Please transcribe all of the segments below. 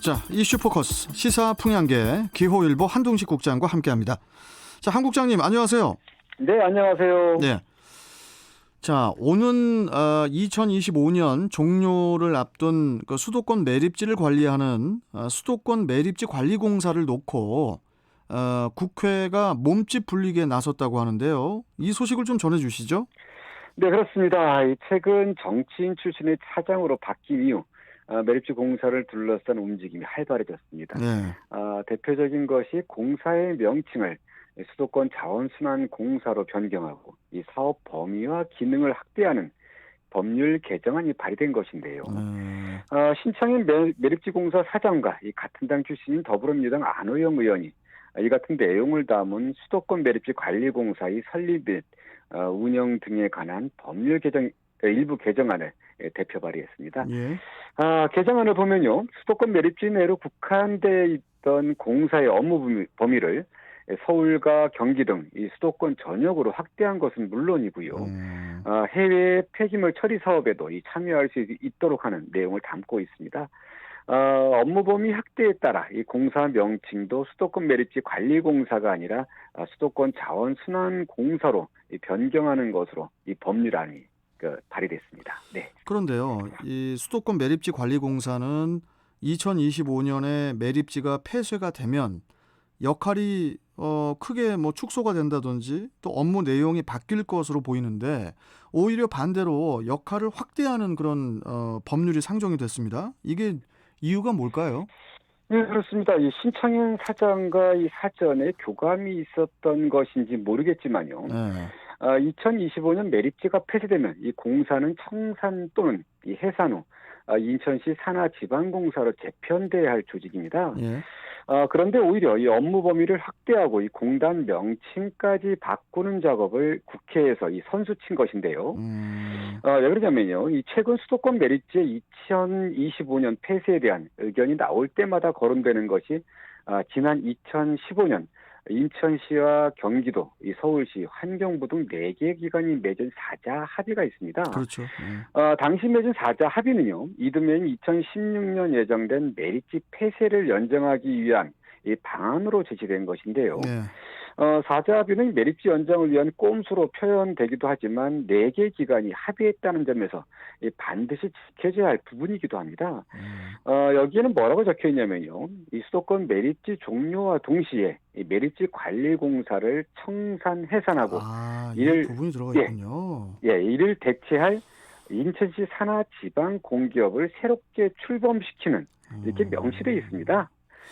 자, 이슈 포커스 시사 풍향계 기호일보 한동식 국장과 함께합니다. 자, 한 국장님 안녕하세요. 네, 안녕하세요. 네. 자, 오는 2025년 종료를 앞둔 그 수도권 매립지를 관리하는 수도권 매립지 관리공사를 놓고 국회가 몸집 불리기에 나섰다고 하는데요. 이 소식을 좀 전해주시죠. 네, 그렇습니다. 최근 정치인 출신의 차장으로 바뀐 이후 매립지 공사를 둘러싼 움직임이 활발해졌습니다. 네. 대표적인 것이 공사의 명칭을 수도권 자원순환공사로 변경하고 이 사업 범위와 기능을 확대하는 법률 개정안이 발의된 것인데요. 신창인 매립지 공사 사장과 이 같은 당 출신인 더불어민주당 안호영 의원이 이 같은 내용을 담은 수도권 매립지 관리공사의 설립 및 운영 등에 관한 법률 개정 일부 개정안을 대표 발의했습니다. 예. 개정안을 보면요, 수도권 매립지 내로 국한돼 있던 공사의 업무 범위를 서울과 경기 등 이 수도권 전역으로 확대한 것은 물론이고요. 해외 폐기물 처리 사업에도 참여할 수 있도록 하는 내용을 담고 있습니다. 업무 범위 확대에 따라 이 공사 명칭도 수도권 매립지 관리공사가 아니라 수도권 자원순환공사로 변경하는 것으로 이 법률안이 발의됐습니다. 네. 그런데요, 이 수도권 매립지 관리공사는 2025년에 매립지가 폐쇄가 되면 역할이 크게 축소가 된다든지 또 업무 내용이 바뀔 것으로 보이는데 오히려 반대로 역할을 확대하는 그런 법률이 상정이 됐습니다. 이게 이유가 뭘까요? 네, 그렇습니다. 이 신창현 사장과 이 사전에 교감이 있었던 것인지 모르겠지만요. 네. 2025년 매립지가 폐쇄되면 이 공사는 청산 또는 이 해산 후 인천시 산하지방공사로 재편돼야 할 조직입니다. 예. 그런데 오히려 이 업무 범위를 확대하고 이 공단 명칭까지 바꾸는 작업을 국회에서 이 선수친 것인데요. 왜 그러냐면요, 이 최근 수도권 매립지의 2025년 폐쇄에 대한 의견이 나올 때마다 거론되는 것이 지난 2015년 인천시와 경기도, 이 서울시, 환경부 등 4개 기관이 맺은 사자 합의가 있습니다. 그렇죠. 당시 맺은 사자 합의는요, 이듬해인 2016년 예정된 매립지 폐쇄를 연장하기 위한 이 방안으로 제시된 것인데요. 네. 사자 합의는 매립지 연장을 위한 꼼수로 표현되기도 하지만 4개 기관이 합의했다는 점에서 반드시 지켜져야 할 부분이기도 합니다. 여기에는 뭐라고 적혀 있냐면요, 이 수도권 매립지 종료와 동시에 이 매립지 관리공사를 청산 해산하고 이 부분이 들어가 있군요. 이를 대체할 인천시 산하지방공기업을 새롭게 출범시키는 이렇게 명시되어 있습니다.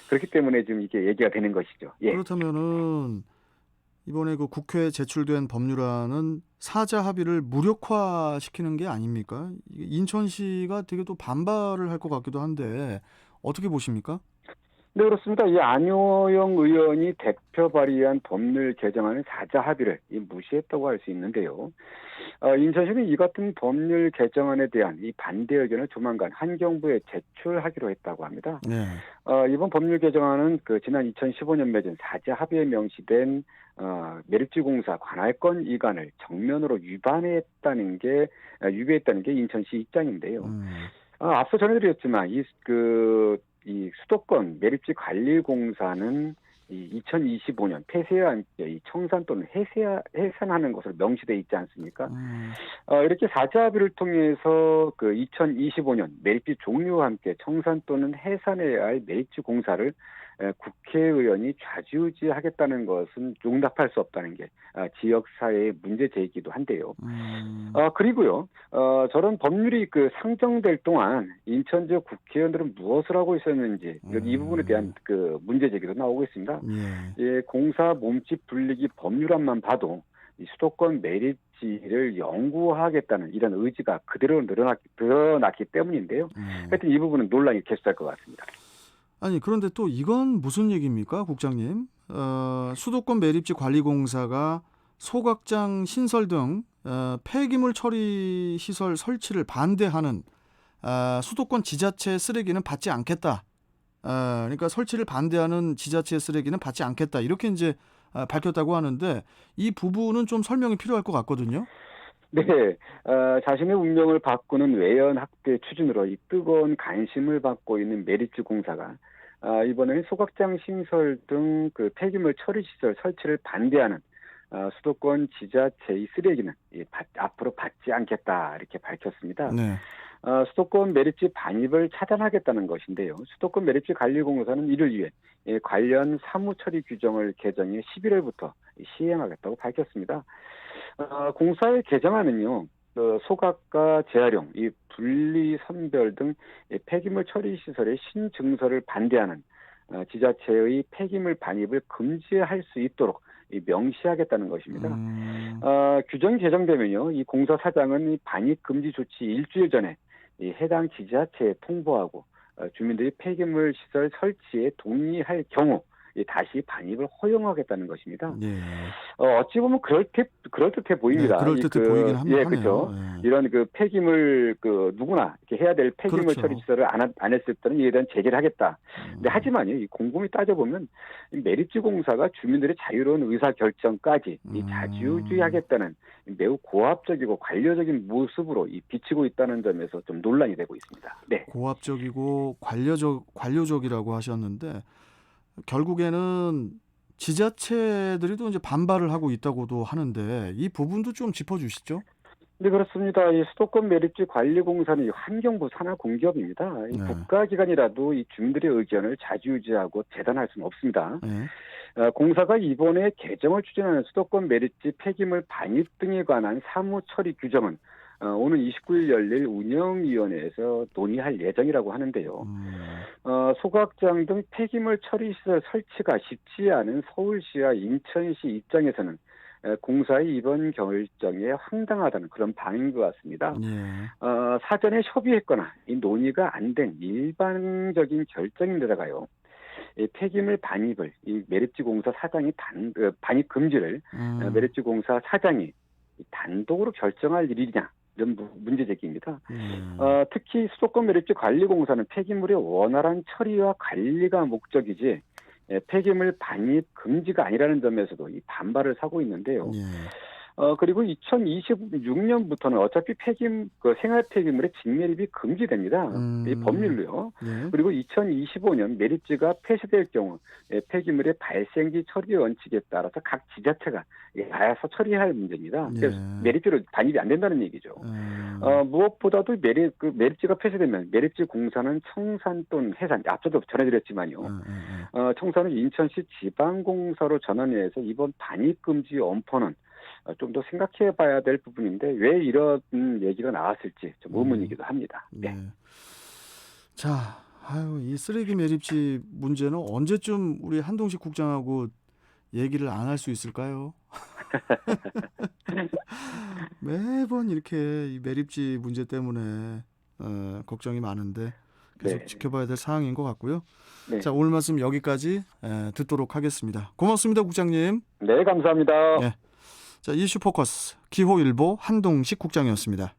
그렇기 때문에 지금 이게 얘기가 되는 것이죠. 예. 그렇다면은 이번에 그 국회에 제출된 법률안은 사자 합의를 무력화시키는 게 아닙니까? 인천시가 되게 또 반발을 할 것 같기도 한데 어떻게 보십니까? 네, 그렇습니다. 이 안효영 의원이 대표 발의한 법률 개정안은 사자 합의를 무시했다고 할 수 있는데요. 인천시는 이 같은 법률 개정안에 대한 이 반대 의견을 조만간 환경부에 제출하기로 했다고 합니다. 네. 이번 법률 개정안은 지난 2015년 맺은 사자 합의에 명시된 매립지 공사 관할권 이관을 정면으로 위배했다는 게 인천시 입장인데요. 앞서 전해드렸지만 이 수도권 매립지 관리공사는 이 2025년 폐쇄와 함께 이 청산 또는 해산하는 것으로 명시되어 있지 않습니까? 이렇게 사자 합의를 통해서 2025년 매립지 종료와 함께 청산 또는 해산해야 할 매립지 공사를 국회의원이 좌지우지하겠다는 것은 용납할 수 없다는 게 지역사회의 문제 제기이기도 한데요. 그리고요, 저런 법률이 상정될 동안 인천 지역 국회의원들은 무엇을 하고 있었는지 이 부분에 대한 문제 제기도 나오고 있습니다. 공사 몸집 불리기 법률안만 봐도 이 수도권 매립지를 영구화하겠다는 이런 의지가 그대로 드러났기 때문인데요. 하여튼 이 부분은 논란이 계속될 것 같습니다. 아니, 그런데 또 이건 무슨 얘기입니까, 국장님? 수도권 매립지 관리공사가 소각장 신설 등 폐기물 처리 시설 설치를 반대하는 수도권 지자체 쓰레기는 받지 않겠다. 그러니까 설치를 반대하는 지자체 쓰레기는 받지 않겠다. 이렇게 이제 밝혔다고 하는데 이 부분은 좀 설명이 필요할 것 같거든요. 네, 자신의 운명을 바꾸는 외연 학대 추진으로 이 뜨거운 관심을 받고 있는 매립지 공사가 이번에는 소각장 신설 등 그 폐기물 처리 시설 설치를 반대하는 수도권 지자체의 쓰레기는 앞으로 받지 않겠다 이렇게 밝혔습니다. 네. 수도권 매립지 반입을 차단하겠다는 것인데요. 수도권 매립지 관리공사는 이를 위해 관련 사무 처리 규정을 개정해 11월부터 시행하겠다고 밝혔습니다. 공사의 개정안은요, 소각과 재활용, 이 분리 선별 등 폐기물 처리 시설의 신증서를 반대하는 지자체의 폐기물 반입을 금지할 수 있도록 명시하겠다는 것입니다. 규정이 개정되면요, 이 공사 사장은 이 반입 금지 조치 일주일 전에 이 해당 지자체에 통보하고 주민들이 폐기물 시설 설치에 동의할 경우 다시 반입을 허용하겠다는 것입니다. 예. 어찌 보면 그럴듯해 보입니다. 네, 그럴듯해 보이긴 예, 하네요. 그렇죠. 예. 이런 그 폐기물 누구나 이렇게 해야 될 폐기물 그렇죠. 처리 시설을 안 했을 때는 이에 대한 제기를 하겠다. 근데 하지만요, 이 곰곰이 따져보면 이 매립지 공사가 주민들의 자유로운 의사 결정까지 이 자주유지하겠다는 매우 고압적이고 관료적인 모습으로 비치고 있다는 점에서 좀 논란이 되고 있습니다. 네. 고압적이고 관료적이라고 하셨는데 결국에는 지자체들이 또 이제 반발을 하고 있다고도 하는데 이 부분도 좀 짚어주시죠. 네, 그렇습니다. 이 수도권 매립지 관리공사는 이 환경부 산하 공기업입니다. 이 네. 국가기관이라도 이 주민들의 의견을 자주유지하고 재단할 수는 없습니다. 네. 공사가 이번에 개정을 추진하는 수도권 매립지 폐기물 반입 등에 관한 사무 처리 규정은 오는 29일 열릴 운영위원회에서 논의할 예정이라고 하는데요. 소각장 등 폐기물 처리 시설 설치가 쉽지 않은 서울시와 인천시 입장에서는 공사의 이번 결정에 황당하다는 그런 반응인 것 같습니다. 예. 사전에 협의했거나 이 논의가 안 된 일반적인 결정인데다가요. 이 폐기물 반입을 이 매립지 공사 사장이 반입 금지를 매립지 공사 사장이 단독으로 결정할 일이냐 이런 문제 제기입니다. 특히 수도권 매립지 관리공사는 폐기물의 원활한 처리와 관리가 목적이지 폐기물 반입 금지가 아니라는 점에서도 이 반발을 사고 있는데요. 예. 그리고 2026년부터는 어차피 생활 폐기물의 직매립이 금지됩니다. 이 법률로요. 예. 그리고 2025년 매립지가 폐쇄될 경우 폐기물의 발생지 처리 원칙에 따라서 각 지자체가 알아서 처리할 문제입니다. 그래서 매립지로 반입이 안 된다는 얘기죠. 무엇보다도 매립지가 폐쇄되면 매립지 공사는 청산 또는 해산, 앞서도 전해드렸지만요. 청산은 인천시 지방공사로 전환해서 이번 반입 금지 엄포는 좀 더 생각해 봐야 될 부분인데 왜 이런 얘기가 나왔을지 좀 의문이기도 합니다. 네. 자, 이 쓰레기 매립지 문제는 언제쯤 우리 한동식 국장하고 얘기를 안 할 수 있을까요? 매번 이렇게 이 매립지 문제 때문에 걱정이 많은데 계속 네. 지켜봐야 될 사항인 것 같고요. 네. 자, 오늘 말씀 여기까지 듣도록 하겠습니다. 고맙습니다, 국장님. 네, 감사합니다. 네. 자, 이슈 포커스 기호일보 한동식 국장이었습니다.